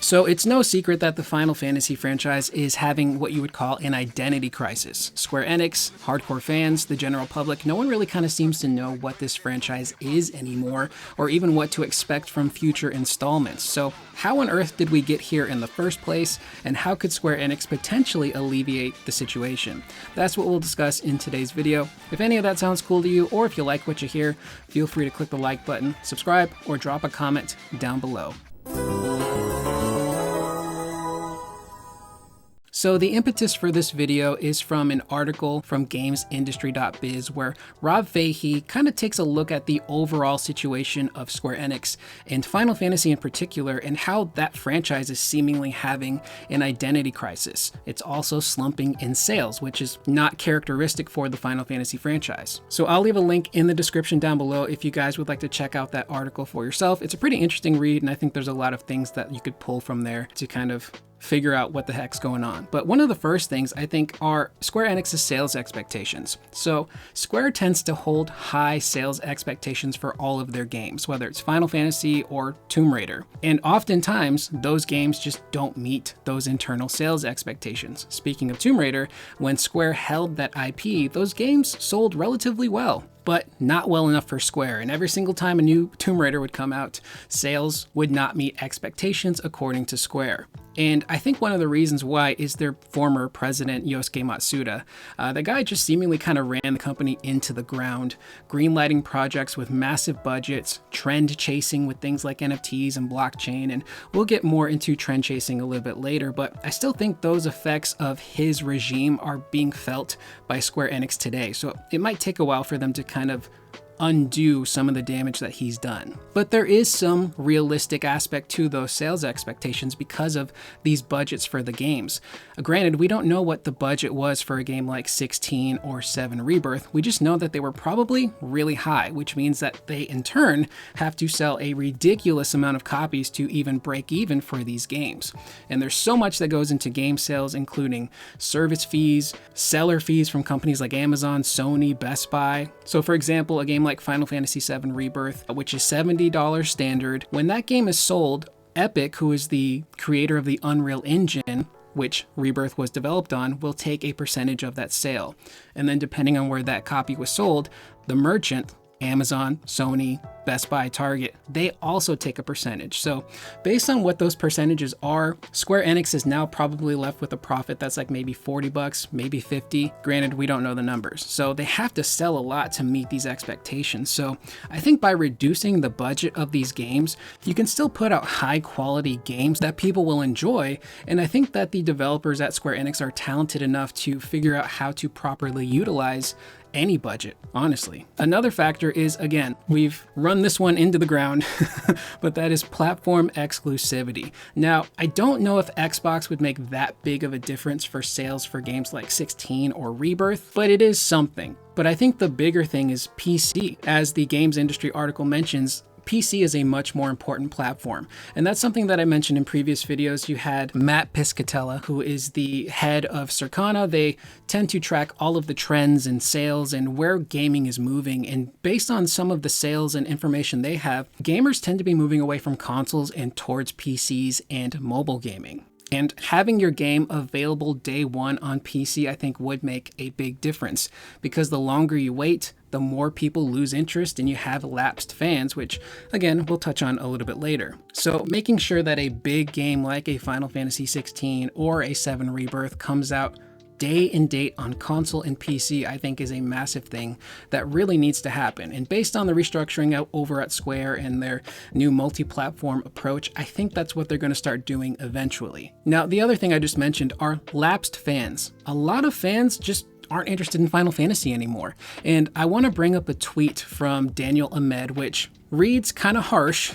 So it's no secret that the Final Fantasy franchise is having what you would call an identity crisis. Square Enix, hardcore fans, the general public, no one really kind of seems to know what this franchise is anymore, or even what to expect from future installments. So how on earth did we get here in the first place, and how could Square Enix potentially alleviate the situation? That's what we'll discuss in today's video. If any of that sounds cool to you, or if you like what you hear, feel free to click the like button, subscribe, or drop a comment down below. So the impetus for this video is from an article from gamesindustry.biz where Rob Fahey kind of takes a look at the overall situation of Square Enix and Final Fantasy in particular, and how that franchise is seemingly having an identity crisis. It's also slumping in sales, which is not characteristic for the Final Fantasy franchise. So I'll leave a link in the description down below if you guys would like to check out that article for yourself. It's a pretty interesting read, and I think there's a lot of things that you could pull from there to kind of figure out what the heck's going on. But one of the first things I think are Square Enix's sales expectations. So Square tends to hold high sales expectations for all of their games, whether it's Final Fantasy or Tomb Raider. And oftentimes those games just don't meet those internal sales expectations. Speaking of Tomb Raider, when Square held that IP, those games sold relatively well, but not well enough for Square. And every single time a new Tomb Raider would come out, sales would not meet expectations according to Square. And I think one of the reasons why is their former president, Yosuke Matsuda. The guy just seemingly kind of ran the company into the ground, greenlighting projects with massive budgets, trend chasing with things like NFTs and blockchain. And we'll get more into trend chasing a little bit later, but I still think those effects of his regime are being felt by Square Enix today. So it might take a while for them to kind of undo some of the damage that he's done. But there is some realistic aspect to those sales expectations because of these budgets for the games. Granted, we don't know what the budget was for a game like 16 or 7 Rebirth. We just know that they were probably really high, which means that they in turn have to sell a ridiculous amount of copies to even break even for these games. And there's so much that goes into game sales, including service fees, seller fees from companies like Amazon, Sony, Best Buy. So for example, a game like Final Fantasy VII Rebirth, which is $70 standard. When that game is sold, Epic, who is the creator of the Unreal Engine, which Rebirth was developed on, will take a percentage of that sale. And then depending on where that copy was sold, the merchant, Amazon, Sony, Best Buy, Target, they also take a percentage. So based on what those percentages are, Square Enix is now probably left with a profit that's like maybe $40, maybe 50. Granted, we don't know the numbers. So they have to sell a lot to meet these expectations. So I think by reducing the budget of these games, you can still put out high quality games that people will enjoy. And I think that the developers at Square Enix are talented enough to figure out how to properly utilize any budget, honestly. Another factor is, again, we've run this one into the ground, but that is platform exclusivity. Now, I don't know if Xbox would make that big of a difference for sales for games like 16 or Rebirth, but it is something. But I think the bigger thing is PC. As the games industry article mentions, PC is a much more important platform. And that's something that I mentioned in previous videos. You had Matt Piscatella, who is the head of Circana. They tend to track all of the trends and sales and where gaming is moving. And based on some of the sales and information they have, gamers tend to be moving away from consoles and towards PCs and mobile gaming. And having your game available day one on PC, I think would make a big difference, because the longer you wait, the more people lose interest and you have lapsed fans, which again, we'll touch on a little bit later. So making sure that a big game like a Final Fantasy 16 or a 7 Rebirth comes out day and date on console and PC, I think is a massive thing that really needs to happen. And based on the restructuring over at Square and their new multi-platform approach, I think that's what they're going to start doing eventually. Now, the other thing I just mentioned are lapsed fans. A lot of fans just aren't interested in Final Fantasy anymore. And I want to bring up a tweet from Daniel Ahmed, which reads kind of harsh,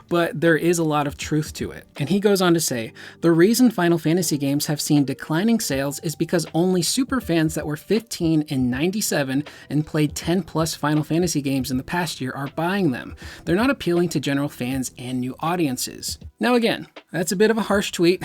but there is a lot of truth to it. And he goes on to say, the reason Final Fantasy games have seen declining sales is because only super fans that were 15 in 97 and played 10 plus Final Fantasy games in the past year are buying them. They're not appealing to general fans and new audiences. Now again, that's a bit of a harsh tweet,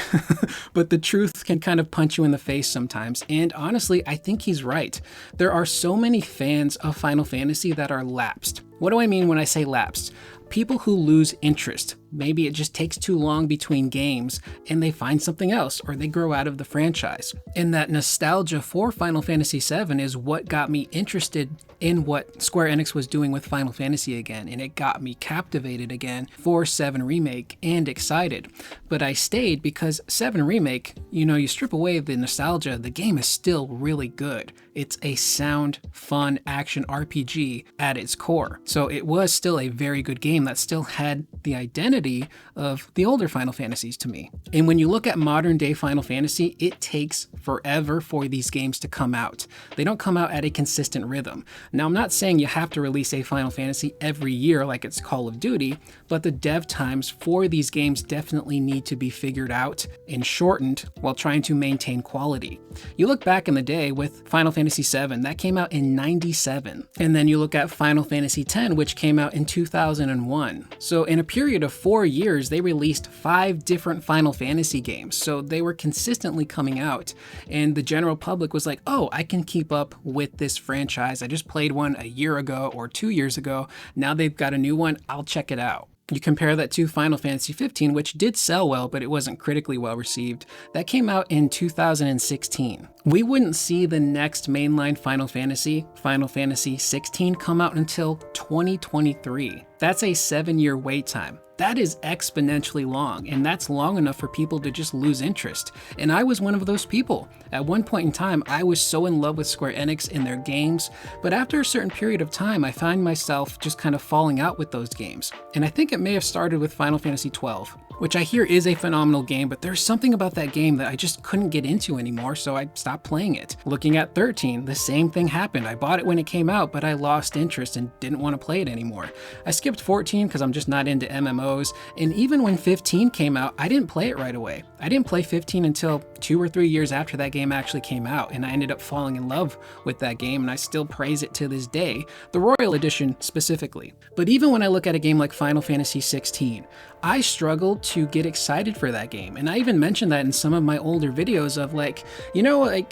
but the truth can kind of punch you in the face sometimes. And honestly, I think he's right. There are so many fans of Final Fantasy that are lapsed. What do I mean when I say lapsed? People who lose interest. maybe it just takes too long between games and they find something else or they grow out of the franchise. And that nostalgia for Final Fantasy VII is what got me interested in what Square Enix was doing with Final Fantasy again, and it got me captivated again for 7 Remake and excited. But I stayed because 7 Remake, you strip away the nostalgia, the game is still really good. It's a sound, fun action RPG at its core. So it was still a very good game that still had the identity of the older Final Fantasies to me. And when you look at modern day Final Fantasy, it takes forever for these games to come out. They don't come out at a consistent rhythm. Now, I'm not saying you have to release a Final Fantasy every year like it's Call of Duty, but the dev times for these games definitely need to be figured out and shortened while trying to maintain quality. You look back in the day with Final Fantasy VII, that came out in '97. And then you look at Final Fantasy X, which came out in 2001. So in a period of 4 years, they released 5 different Final Fantasy games. So they were consistently coming out. And the general public was like, oh, I can keep up with this franchise. I just played one a year ago or 2 years ago. Now they've got a new one. I'll check it out. You compare that to Final Fantasy XV, which did sell well, but it wasn't critically well received. That came out in 2016. We wouldn't see the next mainline Final Fantasy XVI, come out until 2023. That's a 7-year wait time. That is exponentially long, and that's long enough for people to just lose interest. And I was one of those people. At one point in time, I was so in love with Square Enix and their games, but after a certain period of time, I find myself just kind of falling out with those games. And I think it may have started with Final Fantasy XII, which I hear is a phenomenal game, but there's something about that game that I just couldn't get into anymore, so I stopped playing it. Looking at 13, the same thing happened. I bought it when it came out, but I lost interest and didn't want to play it anymore. I skipped 14 because I'm just not into MMOs, and even when 15 came out, I didn't play it right away. I didn't play 15 until 2 or 3 years after that game actually came out, and I ended up falling in love with that game, and I still praise it to this day, the Royal Edition specifically. But even when I look at a game like Final Fantasy XVI, I struggled to get excited for that game. And I even mentioned that in some of my older videos of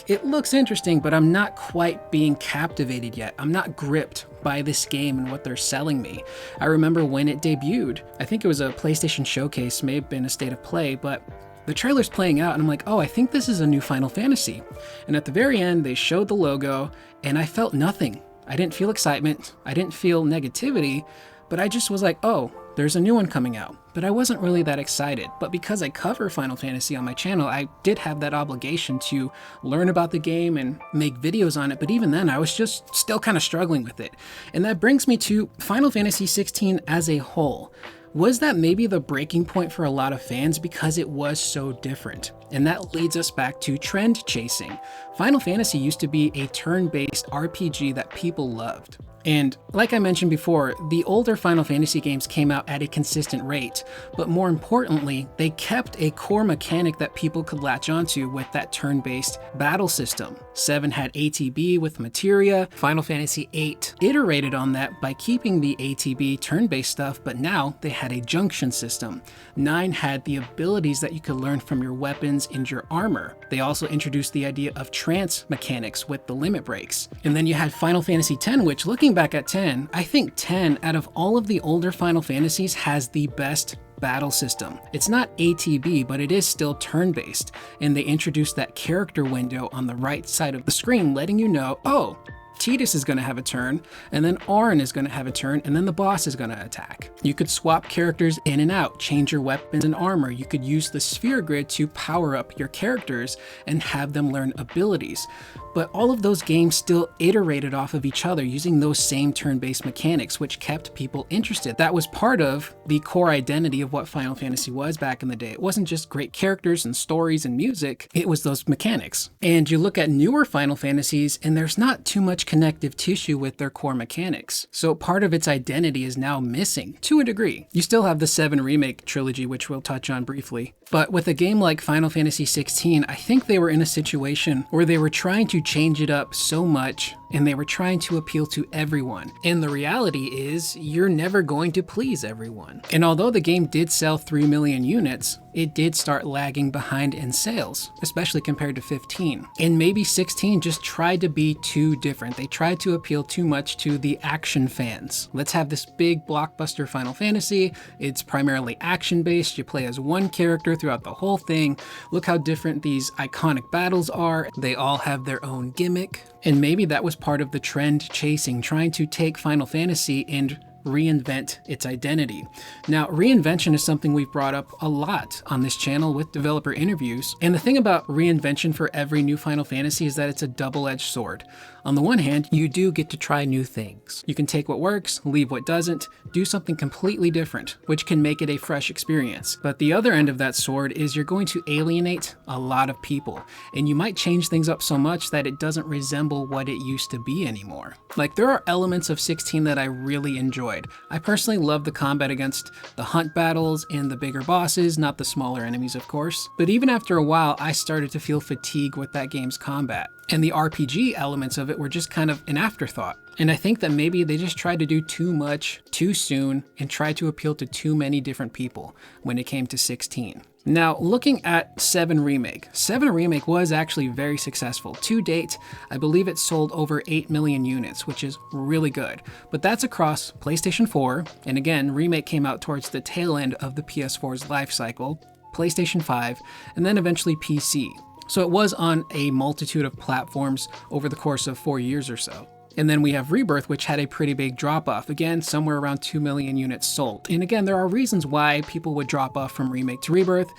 it looks interesting, but I'm not quite being captivated yet. I'm not gripped by this game and what they're selling me. I remember when it debuted, I think it was a PlayStation Showcase, may have been a State of Play, but the trailer's playing out and I'm like, oh, I think this is a new Final Fantasy. And at the very end, they showed the logo and I felt nothing. I didn't feel excitement. I didn't feel negativity, but I just was like, oh, there's a new one coming out. But I wasn't really that excited. But because I cover Final Fantasy on my channel, I did have that obligation to learn about the game and make videos on it. But even then, I was just still kind of struggling with it. And that brings me to Final Fantasy XVI as a whole. Was that maybe the breaking point for a lot of fans because it was so different? And that leads us back to trend chasing. Final Fantasy used to be a turn-based RPG that people loved. And like I mentioned before, the older Final Fantasy games came out at a consistent rate, but more importantly, they kept a core mechanic that people could latch onto with that turn-based battle system. 7 had ATB with materia. Final Fantasy VIII iterated on that by keeping the ATB turn-based stuff, but now they had a junction system. 9 had the abilities that you could learn from your weapons and your armor. They also introduced the idea of trance mechanics with the limit breaks. And then you had Final Fantasy X, which, looking back at 10, I think 10 out of all of the older Final Fantasies has the best battle system. It's not ATB, but it is still turn-based, and they introduced that character window on the right side of the screen, letting you know, oh, Tidus is going to have a turn, and then Auron is going to have a turn, and then the boss is going to attack. You could swap characters in and out, change your weapons and armor. You could use the sphere grid to power up your characters and have them learn abilities. But all of those games still iterated off of each other using those same turn-based mechanics, which kept people interested. That was part of the core identity of what Final Fantasy was back in the day. It wasn't just great characters and stories and music, it was those mechanics. And you look at newer Final Fantasies and there's not too much connective tissue with their core mechanics. So part of its identity is now missing, to a degree. You still have the 7 Remake trilogy, which we'll touch on briefly. But with a game like Final Fantasy XVI, I think they were in a situation where they were trying to change it up so much and they were trying to appeal to everyone. And the reality is, you're never going to please everyone. And although the game did sell 3 million units, it did start lagging behind in sales, especially compared to 15. And maybe 16 just tried to be too different. They tried to appeal too much to the action fans. Let's have this big blockbuster Final Fantasy. It's primarily action-based. You play as one character throughout the whole thing. Look how different these iconic battles are. They all have their own gimmick. And maybe that was part of the trend chasing, trying to take Final Fantasy and reinvent its identity. Now, reinvention is something we've brought up a lot on this channel with developer interviews. And the thing about reinvention for every new Final Fantasy is that it's a double-edged sword. On the one hand, you do get to try new things. You can take what works, leave what doesn't, do something completely different, which can make it a fresh experience. But the other end of that sword is you're going to alienate a lot of people, and you might change things up so much that it doesn't resemble what it used to be anymore. Like, there are elements of 16 that I really enjoyed. I personally love the combat against the hunt battles and the bigger bosses, not the smaller enemies, of course. But even after a while, I started to feel fatigue with that game's combat. And the RPG elements of it were just kind of an afterthought. And I think that maybe they just tried to do too much, too soon, and tried to appeal to too many different people when it came to 16. Now, looking at 7 Remake. 7 Remake was actually very successful. To date, I believe it sold over 8 million units, which is really good. But that's across PlayStation 4, and again, Remake came out towards the tail end of the PS4's life cycle, PlayStation 5, and then eventually PC. So it was on a multitude of platforms over the course of 4 years or so. And then we have Rebirth, which had a pretty big drop off. Again, somewhere around 2 million units sold. And again, there are reasons why people would drop off from Remake to Rebirth.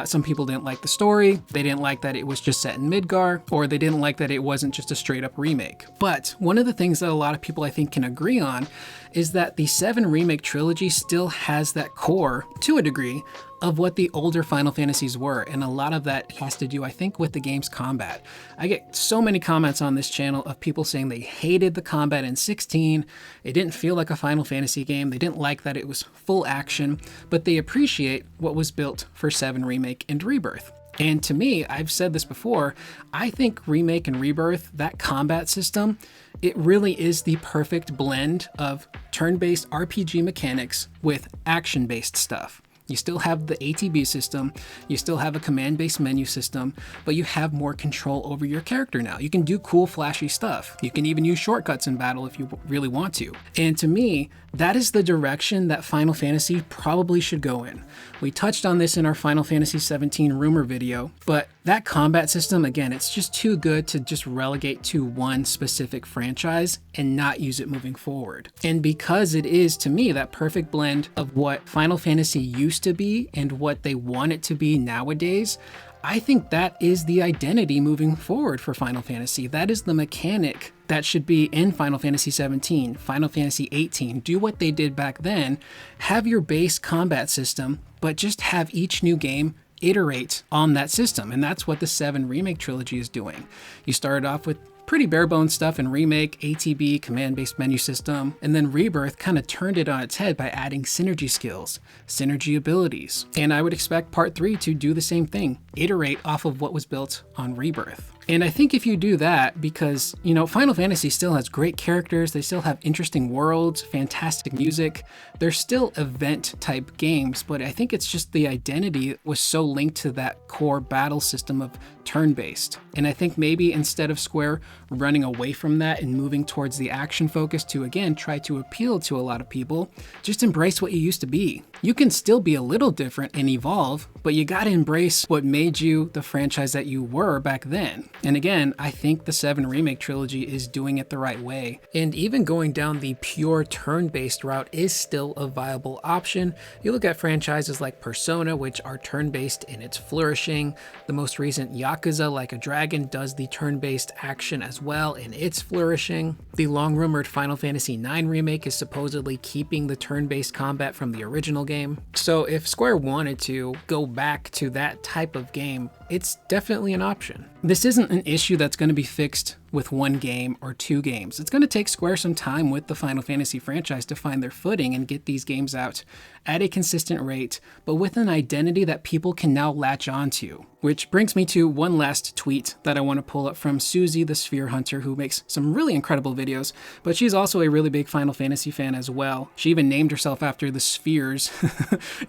Some people didn't like the story. They didn't like that it was just set in Midgar, or they didn't like that it wasn't just a straight up remake. But one of the things that a lot of people I think can agree on is that the 7 Remake trilogy still has that core, to a degree, of what the older Final Fantasies were, and a lot of that has to do, I think, with the game's combat. I get so many comments on this channel of people saying they hated the combat in 16, it didn't feel like a Final Fantasy game, they didn't like that it was full action, but they appreciate what was built for 7 Remake and Rebirth. And to me, I've said this before, I think Remake and Rebirth, that combat system, it really is the perfect blend of turn-based RPG mechanics with action-based stuff. You still have the ATB system, you still have a command-based menu system, but you have more control over your character now. You can do cool, flashy stuff. You can even use shortcuts in battle if you really want to. And to me, that is the direction that Final Fantasy probably should go in. We touched on this in our Final Fantasy XVII rumor video, but that combat system, again, it's just too good to just relegate to one specific franchise and not use it moving forward. And because it is, to me, that perfect blend of what Final Fantasy used to be and what they want it to be nowadays, I think that is the identity moving forward for Final Fantasy. That is the mechanic that should be in Final Fantasy XVII, Final Fantasy XVIII. Do what they did back then, have your base combat system, but just have each new game iterate on that system. And that's what the 7 Remake trilogy is doing. You started off with pretty bare bones stuff in Remake, ATB, command-based menu system, and then Rebirth kind of turned it on its head by adding synergy skills, synergy abilities. And I would expect Part 3 to do the same thing, iterate off of what was built on Rebirth. And I think if you do that, because, you know, Final Fantasy still has great characters, they still have interesting worlds, fantastic music, they're still event type games, but I think it's just the identity was so linked to that core battle system of turn-based. And I think maybe instead of Square running away from that and moving towards the action focus to, again, try to appeal to a lot of people, just embrace what you used to be. You can still be a little different and evolve, but you gotta embrace what made you the franchise that you were back then. And again, I think the 7 Remake trilogy is doing it the right way. And even going down the pure turn-based route is still a viable option. You look at franchises like Persona, which are turn-based and it's flourishing. The most recent Yakuza, Like a Dragon, does the turn-based action as well and it's flourishing. The long-rumored Final Fantasy IX Remake is supposedly keeping the turn-based combat from the original game. So if Square wanted to go back to that type of game, it's definitely an option. This isn't an issue that's going to be fixed with one game or two games. It's going to take Square some time with the Final Fantasy franchise to find their footing and get these games out at a consistent rate, but with an identity that people can now latch onto. Which brings me to one last tweet that I want to pull up from Susie the Sphere Hunter, who makes some really incredible videos, but she's also a really big Final Fantasy fan as well. She even named herself after the spheres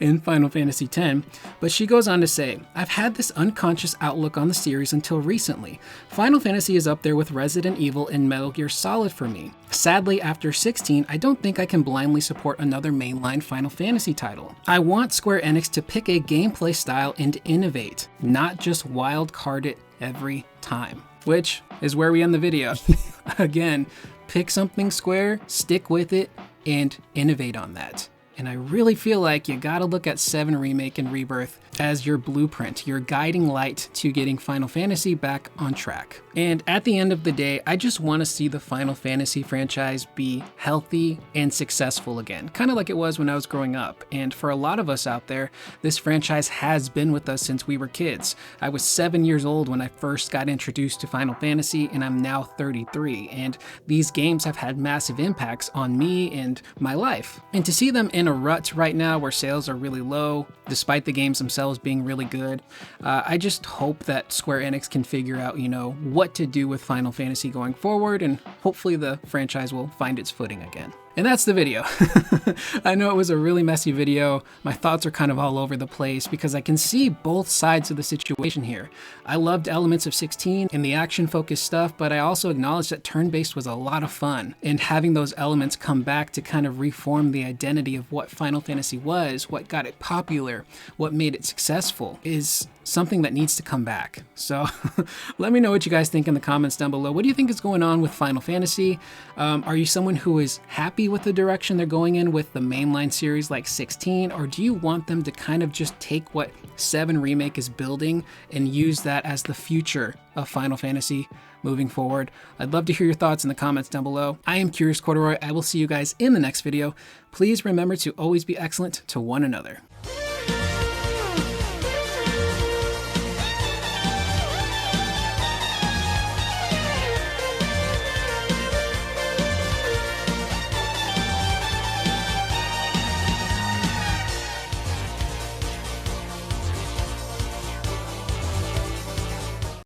in Final Fantasy X, but she goes on to say, "I've had this unconscious outlook on the series until recently. Final Fantasy is up there with Resident Evil and Metal Gear Solid for me. Sadly, after 16, I don't think I can blindly support another mainline Final Fantasy title. I want Square Enix to pick a gameplay style and innovate, not just wild card it every time." Which is where we end the video. Again, pick something Square, stick with it, and innovate on that. And I really feel like you gotta look at 7 Remake and Rebirth as your blueprint, your guiding light to getting Final Fantasy back on track. And at the end of the day, I just want to see the Final Fantasy franchise be healthy and successful again, kind of like it was when I was growing up. And for a lot of us out there, this franchise has been with us since we were kids. I was 7 years old when I first got introduced to Final Fantasy, and I'm now 33. And these games have had massive impacts on me and my life. And to see them in a rut right now where sales are really low, despite the games themselves being really good, I just hope that Square Enix can figure out, what to do with Final Fantasy going forward, and hopefully the franchise will find its footing again. And that's the video. I know it was a really messy video. My thoughts are kind of all over the place because I can see both sides of the situation here. I loved elements of 16 and the action-focused stuff, but I also acknowledge that turn-based was a lot of fun. And having those elements come back to kind of reform the identity of what Final Fantasy was, what got it popular, what made it successful, is something that needs to come back. So let me know what you guys think in the comments down below. What do you think is going on with Final Fantasy? Are you someone who is happy with the direction they're going in with the mainline series like 16, or do you want them to kind of just take what 7 Remake is building and use that as the future of Final Fantasy moving forward? I'd love to hear your thoughts in the comments down below. I am Curious Corduroy. I will see you guys in the next video. Please remember to always be excellent to one another.